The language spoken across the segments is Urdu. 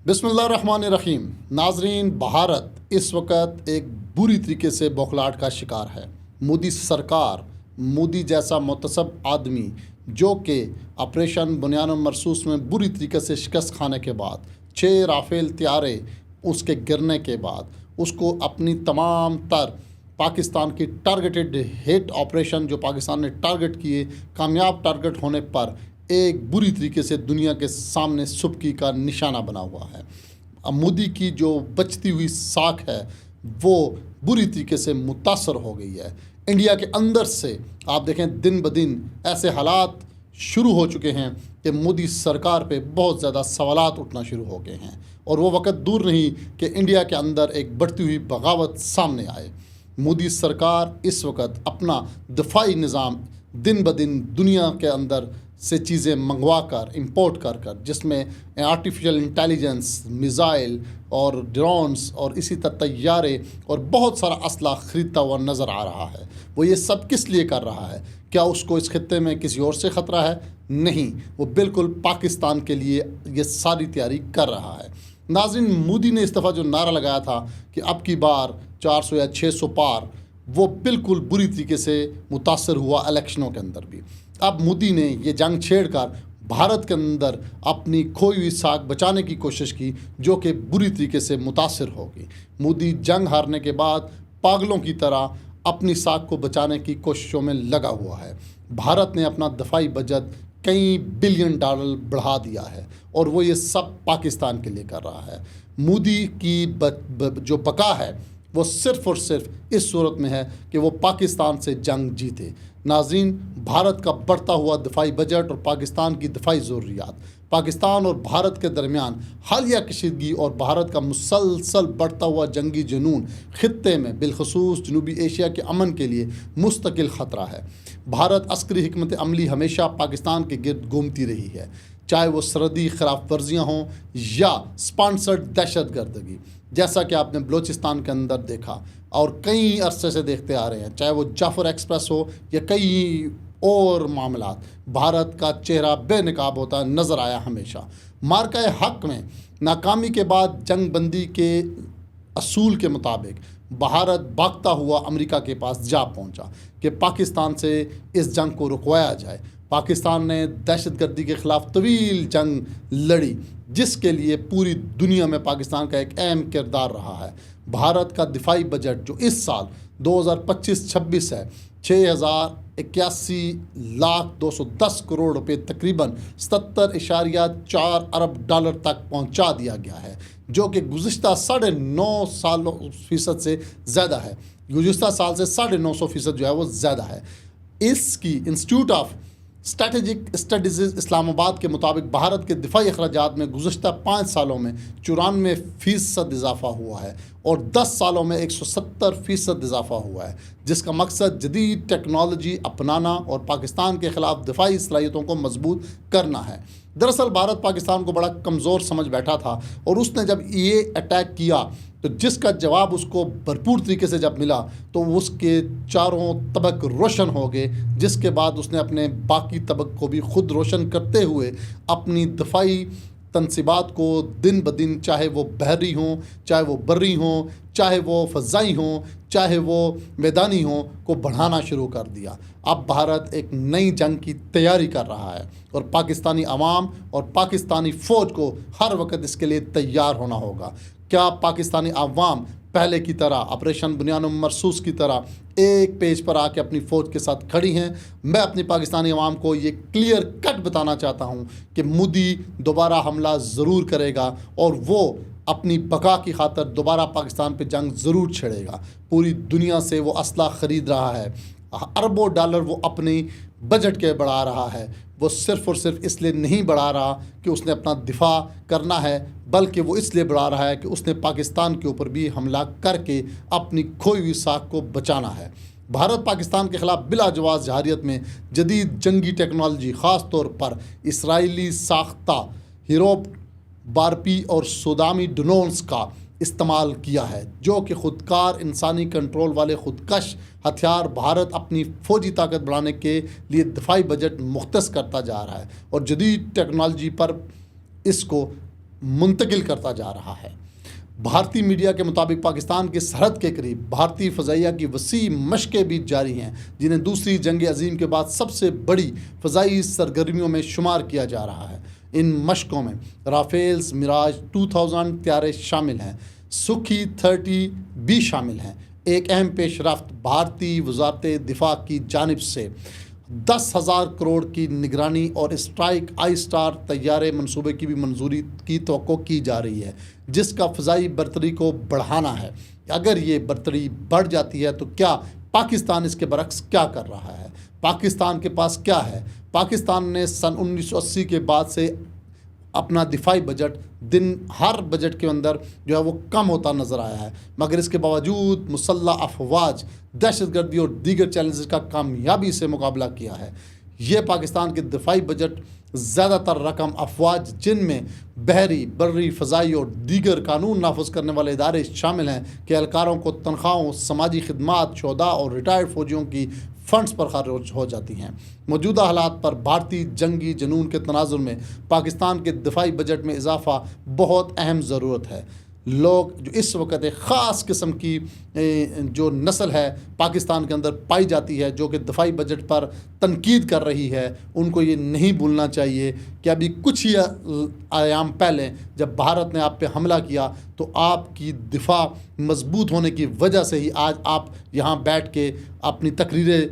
بسم اللہ الرحمن الرحیم۔ ناظرین، بھارت اس وقت ایک بری طریقے سے بوکھلاہٹ کا شکار ہے۔ مودی سرکار، مودی جیسا متصب آدمی جو کہ آپریشن بنیان مرصوص میں بری طریقے سے شکست کھانے کے بعد 6 رافیل طیارے اس کے گرنے کے بعد اس کو اپنی تمام تر پاکستان کی ٹارگیٹڈ ہٹ آپریشن جو پاکستان نے ٹارگٹ کیے، کامیاب ٹارگٹ ہونے پر ایک بری طریقے سے دنیا کے سامنے سبکی کا نشانہ بنا ہوا ہے۔ اب مودی کی جو بچتی ہوئی ساکھ ہے وہ بری طریقے سے متاثر ہو گئی ہے۔ انڈیا کے اندر سے آپ دیکھیں دن بدن ایسے حالات شروع ہو چکے ہیں کہ مودی سرکار پہ بہت زیادہ سوالات اٹھنا شروع ہو گئے ہیں، اور وہ وقت دور نہیں کہ انڈیا کے اندر ایک بڑھتی ہوئی بغاوت سامنے آئے۔ مودی سرکار اس وقت اپنا دفاعی نظام دن بدن دنیا کے اندر سے چیزیں منگوا کر امپورٹ کر جس میں آرٹیفیشل انٹیلیجنس، میزائل اور ڈرونز اور اسی طرح طیارے اور بہت سارا اسلحہ خریدتا ہوا نظر آ رہا ہے۔ وہ یہ سب کس لیے کر رہا ہے؟ کیا اس کو اس خطے میں کسی اور سے خطرہ ہے؟ نہیں، وہ بالکل پاکستان کے لیے یہ ساری تیاری کر رہا ہے۔ ناظرین، مودی نے اس دفعہ جو نعرہ لگایا تھا کہ اب کی بار 400 یا 600 پار، وہ بالکل بری طریقے سے متاثر ہوا الیکشنوں کے اندر بھی۔ اب مودی نے یہ جنگ چھیڑ کر بھارت کے اندر اپنی کھوئی ہوئی ساکھ بچانے کی کوشش کی، جو کہ بری طریقے سے متاثر ہوگی۔ مودی جنگ ہارنے کے بعد پاگلوں کی طرح اپنی ساکھ کو بچانے کی کوششوں میں لگا ہوا ہے۔ بھارت نے اپنا دفاعی بجٹ کئی بلین ڈالر بڑھا دیا ہے، اور وہ یہ سب پاکستان کے لیے کر رہا ہے۔ مودی کی جو بقا ہے وہ صرف اور صرف اس صورت میں ہے کہ وہ پاکستان سے جنگ جیتے۔ ناظرین، بھارت کا بڑھتا ہوا دفاعی بجٹ اور پاکستان کی دفاعی ضروریات، پاکستان اور بھارت کے درمیان حالیہ کشیدگی اور بھارت کا مسلسل بڑھتا ہوا جنگی جنون خطے میں بالخصوص جنوبی ایشیا کے امن کے لیے مستقل خطرہ ہے۔ بھارت عسکری حکمت عملی ہمیشہ پاکستان کے گرد گھومتی رہی ہے، چاہے وہ سرحدی خلاف ورزیاں ہوں یا اسپانسرڈ دہشت گردگی، جیسا کہ آپ نے بلوچستان کے اندر دیکھا اور کئی عرصے سے دیکھتے آ رہے ہیں، چاہے وہ جعفر ایکسپریس ہو یا کئی اور معاملات۔ بھارت کا چہرہ بے نقاب ہوتا نظر آیا ہمیشہ۔ مارکہ حق میں ناکامی کے بعد جنگ بندی کے اصول کے مطابق بھارت بھاگتا ہوا امریکہ کے پاس جا پہنچا کہ پاکستان سے اس جنگ کو رکوایا جائے۔ پاکستان نے دہشت گردی کے خلاف طویل جنگ لڑی، جس کے لیے پوری دنیا میں پاکستان کا ایک اہم کردار رہا ہے۔ بھارت کا دفاعی بجٹ جو اس سال 2025-26 ہے، 6,81,210 کروڑ روپے، تقریباً 77.4 ارب ڈالر تک پہنچا دیا گیا ہے، جو کہ گزشتہ 9.5% سے زیادہ ہے۔ گزشتہ سال سے 9.5% جو ہے وہ زیادہ ہے۔ اس کی انسٹیٹیوٹ آف اسٹریٹجک اسٹڈیز اسلام آباد کے مطابق بھارت کے دفاعی اخراجات میں گزشتہ 5 سالوں میں 94% اضافہ ہوا ہے، اور 10 سالوں میں 170% اضافہ ہوا ہے، جس کا مقصد جدید ٹیکنالوجی اپنانا اور پاکستان کے خلاف دفاعی صلاحیتوں کو مضبوط کرنا ہے۔ دراصل بھارت پاکستان کو بڑا کمزور سمجھ بیٹھا تھا، اور اس نے جب یہ اٹیک کیا تو جس کا جواب اس کو بھرپور طریقے سے جب ملا تو اس کے چاروں طبق روشن ہو گئے، جس کے بعد اس نے اپنے باقی طبق کو بھی خود روشن کرتے ہوئے اپنی دفاعی تنصیبات کو دن بدن، چاہے وہ بحری ہوں، چاہے وہ بری ہوں، چاہے وہ فضائی ہوں، چاہے وہ میدانی ہوں، کو بڑھانا شروع کر دیا۔ اب بھارت ایک نئی جنگ کی تیاری کر رہا ہے، اور پاکستانی عوام اور پاکستانی فوج کو ہر وقت اس کے لیے تیار ہونا ہوگا۔ کیا پاکستانی عوام پہلے کی طرح آپریشن بنیان مرصوص کی طرح ایک پیج پر آ کے اپنی فوج کے ساتھ کھڑی ہیں؟ میں اپنی پاکستانی عوام کو یہ کلیئر کٹ بتانا چاہتا ہوں کہ مودی دوبارہ حملہ ضرور کرے گا، اور وہ اپنی بقا کی خاطر دوبارہ پاکستان پہ جنگ ضرور چھڑے گا۔ پوری دنیا سے وہ اسلحہ خرید رہا ہے، اربوں ڈالر وہ اپنی بجٹ کے بڑھا رہا ہے۔ وہ صرف اور صرف اس لیے نہیں بڑھا رہا کہ اس نے اپنا دفاع کرنا ہے، بلکہ وہ اس لیے بڑھا رہا ہے کہ اس نے پاکستان کے اوپر بھی حملہ کر کے اپنی کھوئی ہوئی ساکھ کو بچانا ہے۔ بھارت پاکستان کے خلاف بلا جواز جارحیت میں جدید جنگی ٹیکنالوجی، خاص طور پر اسرائیلی ساختہ ہیروپ بارپی اور سودامی ڈرونز کا استعمال کیا ہے، جو کہ خودکار انسانی کنٹرول والے خودکش ہتھیار بھارت اپنی فوجی طاقت بڑھانے کے لیے دفاعی بجٹ مختص کرتا جا رہا ہے، اور جدید ٹیکنالوجی پر اس کو منتقل کرتا جا رہا ہے۔ بھارتی میڈیا کے مطابق پاکستان کی سرحد کے قریب بھارتی فضائیہ کی وسیع مشقیں بھی جاری ہیں، جنہیں دوسری جنگ عظیم کے بعد سب سے بڑی فضائی سرگرمیوں میں شمار کیا جا رہا ہے۔ ان مشقوں میں رافیلز میراج 2000 طیارے شامل ہیں، سکھی 30 بھی شامل ہیں۔ ایک اہم پیش رفت بھارتی وزارت دفاع کی جانب سے 10,000 کروڑ کی نگرانی اور اسٹرائک آئی اسٹار طیارے منصوبے کی بھی منظوری کی توقع کی جا رہی ہے، جس کا فضائی برتری کو بڑھانا ہے۔ اگر یہ برتری بڑھ جاتی ہے تو کیا پاکستان اس کے برعکس کیا کر رہا ہے؟ پاکستان کے پاس کیا ہے؟ پاکستان نے سن 1980 کے بعد سے اپنا دفاعی بجٹ ہر بجٹ کے اندر جو ہے وہ کم ہوتا نظر آیا ہے، مگر اس کے باوجود مسلح افواج، دہشت گردی اور دیگر چیلنجز کا کامیابی سے مقابلہ کیا ہے۔ یہ پاکستان کے دفاعی بجٹ زیادہ تر رقم افواج، جن میں بحری، بری، فضائی اور دیگر قانون نافذ کرنے والے ادارے شامل ہیں، کے اہلکاروں کو تنخواہوں، سماجی خدمات، شہداء اور ریٹائرڈ فوجیوں کی فنڈز پر خرچ ہو جاتی ہیں۔ موجودہ حالات پر بھارتی جنگی جنون کے تناظر میں پاکستان کے دفاعی بجٹ میں اضافہ بہت اہم ضرورت ہے۔ لوگ جو اس وقت ایک خاص قسم کی جو نسل ہے پاکستان کے اندر پائی جاتی ہے، جو کہ دفاعی بجٹ پر تنقید کر رہی ہے، ان کو یہ نہیں بھولنا چاہیے کہ ابھی کچھ ہی ایام پہلے جب بھارت نے آپ پہ حملہ کیا تو آپ کی دفاع مضبوط ہونے کی وجہ سے ہی آج آپ یہاں بیٹھ کے اپنی تقریریں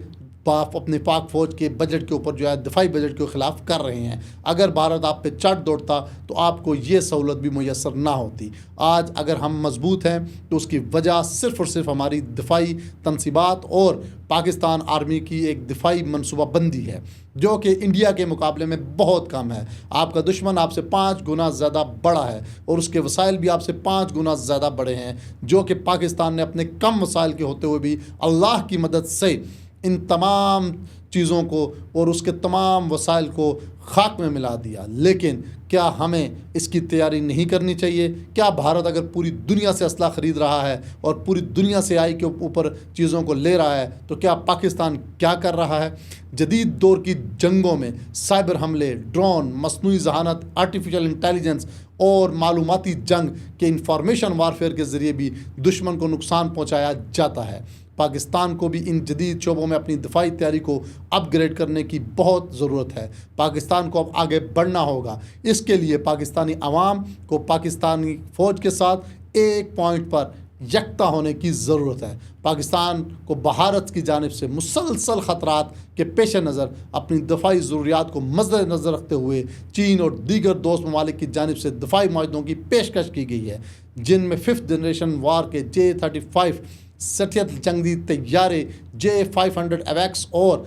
اپنے پاک فوج کے بجٹ کے اوپر جو ہے دفاعی بجٹ کے خلاف کر رہے ہیں۔ اگر بھارت آپ پہ چڑھ دوڑتا تو آپ کو یہ سہولت بھی میسر نہ ہوتی۔ آج اگر ہم مضبوط ہیں تو اس کی وجہ صرف اور صرف ہماری دفاعی تنصیبات اور پاکستان آرمی کی ایک دفاعی منصوبہ بندی ہے، جو کہ انڈیا کے مقابلے میں بہت کم ہے۔ آپ کا دشمن آپ سے 5 گنا زیادہ بڑا ہے اور اس کے وسائل بھی آپ سے 5 گنا زیادہ بڑے ہیں، جو کہ پاکستان نے اپنے کم وسائل کے ہوتے ہوئے بھی اللہ کی مدد سے ان تمام چیزوں کو اور اس کے تمام وسائل کو خاک میں ملا دیا۔ لیکن کیا ہمیں اس کی تیاری نہیں کرنی چاہیے؟ کیا بھارت اگر پوری دنیا سے اسلحہ خرید رہا ہے اور پوری دنیا سے آئی کے اوپر چیزوں کو لے رہا ہے تو کیا پاکستان کیا کر رہا ہے؟ جدید دور کی جنگوں میں سائبر حملے، ڈرون، مصنوعی ذہانت، آرٹیفیشل انٹیلیجنس اور معلوماتی جنگ کے انفارمیشن وارفیئر کے ذریعے بھی دشمن کو نقصان پہنچایا جاتا ہے۔ پاکستان کو بھی ان جدید شعبوں میں اپنی دفاعی تیاری کو اپ گریڈ کرنے کی بہت ضرورت ہے۔ پاکستان کو اب آگے بڑھنا ہوگا۔ اس کے لیے پاکستانی عوام کو پاکستانی فوج کے ساتھ ایک پوائنٹ پر یکتا ہونے کی ضرورت ہے۔ پاکستان کو بھارت کی جانب سے مسلسل خطرات کے پیش نظر اپنی دفاعی ضروریات کو مد نظر رکھتے ہوئے چین اور دیگر دوست ممالک کی جانب سے دفاعی معاہدوں کی پیشکش کی گئی ہے، جن میں 5th جنریشن وار کے J-35 سٹیت جنگی طیارے، J-500 ایویکس اور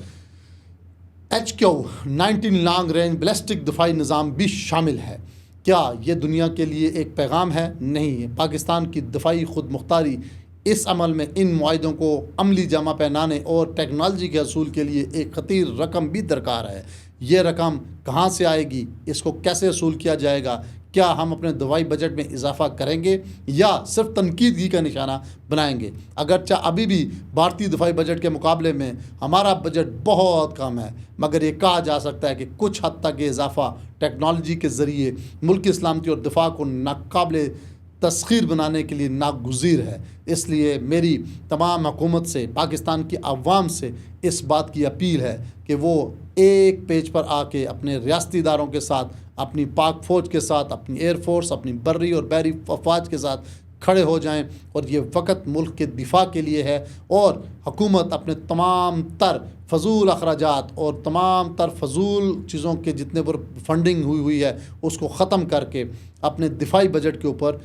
HQ-19 لانگ رینج بیلسٹک دفاعی نظام بھی شامل ہے۔ کیا یہ دنیا کے لیے ایک پیغام ہے؟ نہیں، پاکستان کی دفاعی خود مختاری اس عمل میں ان معاہدوں کو عملی جامہ پہنانے اور ٹیکنالوجی کے حصول کے لیے ایک خطیر رقم بھی درکار ہے۔ یہ رقم کہاں سے آئے گی؟ اس کو کیسے حصول کیا جائے گا؟ کیا ہم اپنے دفاعی بجٹ میں اضافہ کریں گے یا صرف تنقیدگی کا نشانہ بنائیں گے؟ اگرچہ ابھی بھی بھارتی دفاعی بجٹ کے مقابلے میں ہمارا بجٹ بہت کم ہے، مگر یہ کہا جا سکتا ہے کہ کچھ حد تک یہ اضافہ ٹیکنالوجی کے ذریعے ملک کی سلامتی اور دفاع کو ناقابل تسخیر بنانے کے لیے ناگزیر ہے۔ اس لیے میری تمام حکومت سے، پاکستان کی عوام سے اس بات کی اپیل ہے کہ وہ ایک پیج پر آ کے اپنے ریاستی اداروں کے ساتھ، اپنی پاک فوج کے ساتھ، اپنی ایئر فورس، اپنی بری اور بحری افواج کے ساتھ کھڑے ہو جائیں، اور یہ وقت ملک کے دفاع کے لیے ہے، اور حکومت اپنے تمام تر فضول اخراجات اور تمام تر فضول چیزوں کے جتنے پر فنڈنگ ہوئی ہے اس کو ختم کر کے اپنے دفاعی بجٹ کے اوپر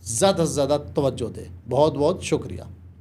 زیادہ سے زیادہ توجہ دے۔ بہت بہت شکریہ۔